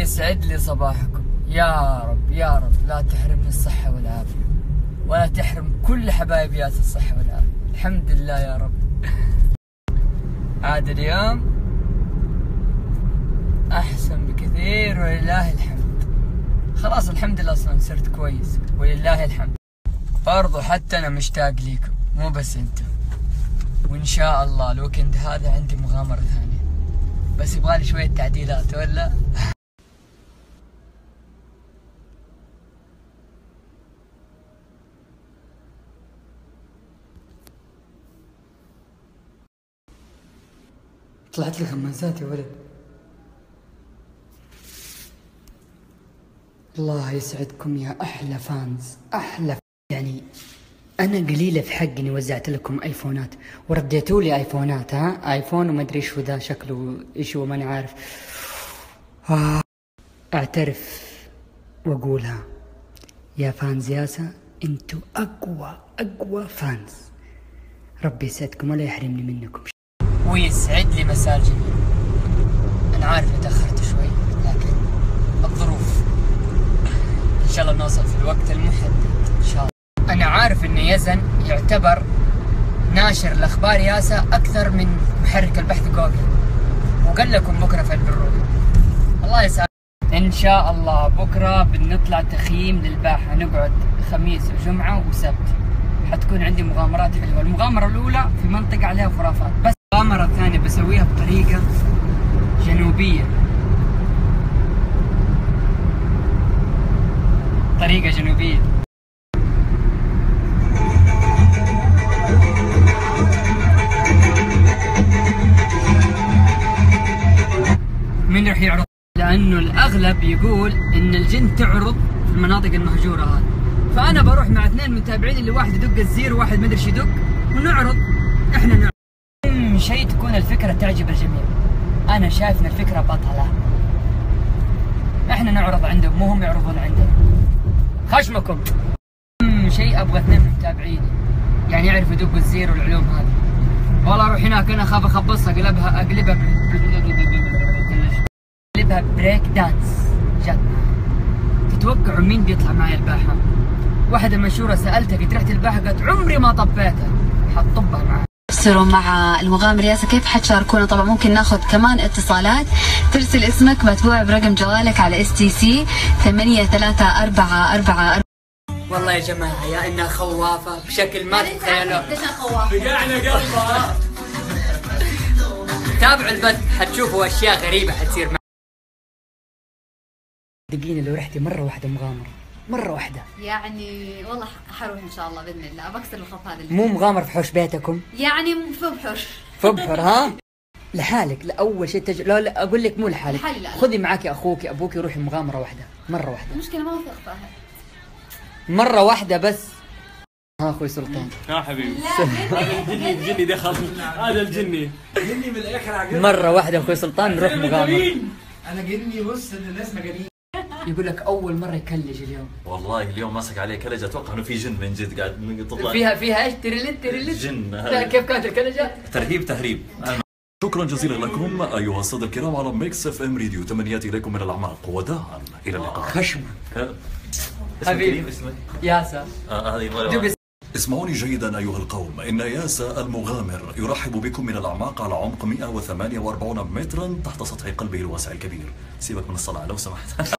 ويسعد لي صباحكم. يا رب يا رب لا تحرمني الصحة والعافية، ولا تحرم كل حبايب ياسر الصحة والعافية. الحمد لله يا رب. عاد اليوم أحسن بكثير ولله الحمد. خلاص الحمد لله أصلا صرت كويس ولله الحمد. برضو حتى أنا مشتاق ليكم، مو بس أنتم. وإن شاء الله الويكند هذا عندي مغامرة ثانية، بس يبغالي شوية تعديلات ولا؟ طلعت لي خماسات يا ولد. الله يسعدكم يا أحلى فانز، أحلى يعني أنا قليلة في حق إني وزعت لكم آيفونات ورديتوا لي آيفونات. آيفون وما أدري إيش هو ذا، شكله إيش هو ماني عارف. أعترف وأقولها يا فانز ياسا، أنتوا أقوى فانز. ربي يسعدكم ولا يحرمني منكم. ويسعد لي مساء الجميع. أنا عارف إني تأخرت شوي، لكن الظروف. إن شاء الله بنوصل في الوقت المحدد إن شاء الله. أنا عارف إن يزن يعتبر ناشر الأخبار ياسا أكثر من محرك البحث جوجل، وقال لكم بكرة في البرود. الله يسعدك. إن شاء الله بكرة بنطلع تخييم للباحة، نقعد خميس وجمعة وسبت. حتكون عندي مغامرات حلوة. المغامرة الأولى في منطقة عليها خرافات، بس المغامرة الثانية بسويها بطريقة جنوبية. طريقة جنوبية. مين راح يعرض؟ لأنه الأغلب يقول إن الجن تعرض في المناطق المهجورة هذه، فأنا بروح مع اثنين متابعين، اللي واحد يدق الزير وواحد ما أدري ايش يدق، ونعرض. إحنا نعرض شيء تكون الفكرة تعجب الجميع. أنا شايف إن الفكرة بطلة. إحنا نعرض عندهم مو هم يعرضون عندنا. خشمكم. شيء أبغى اثنين متابعين يعني يعرفوا يدقوا الزير والعلوم هذه. والله أروح هناك أنا أخاف أخبصها، أقلبها بريك دانس. جد تتوقعوا مين بيطلع معي الباحة؟ واحدة مشهورة سألتها قلت رحت الباحة، قالت عمري ما طبيتها. حطبها معها. ترسلوا مع المغامر ياسا كيف حتشاركونا؟ طبعا ممكن ناخذ كمان اتصالات. ترسل اسمك متبوع برقم جوالك على STC 83444. والله يا جماعة يا إنها خوافة بشكل ما تتخيلوا. ليش خوافة؟ فقعنا قلبها. تابعوا البث حتشوفوا أشياء غريبة حتصير معنا. دقيقة لو رحتي مرة واحدة مغامرة، مرة واحدة يعني والله حروح ان شاء الله باذن الله. بكسر الخوف هذا. مو مغامرة في حوش بيتكم يعني في بحر. في بحر لحالك. لا أول شيء لا أقول لك مو لحالك، خذي معاكي أخوك أبوك، روحي مغامرة واحدة، مرة واحدة. المشكلة ما وثق فيها. مرة واحدة بس. أخوي سلطان. حبيبي. الجني دخل. هذا الجني من الآخر. مرة واحدة أخوي سلطان نروح مغامرة. أنا جني. بص الناس مجانين. يقول لك أول مرة يكلج اليوم. والله اليوم ماسك عليه كلجة، أتوقع إنه في جن من جد قاعد تطلع. فيها إيش؟ تريلت جن. كيف كانت الكلجة؟ تهريب. شكرا جزيلا لكم أيها السادة الكرام على ميكس اف ام راديو. تمنياتي إليكم من الأعماق وداعا إلى اللقاء. خشمة حبيبي. اسمك ياسا. اسمعوني جيدا أيها القوم، إن ياسا المغامر يرحب بكم من الأعماق على عمق 148 مترا تحت سطح قلبه الواسع الكبير. سيبك من الصلاة لو سمحت.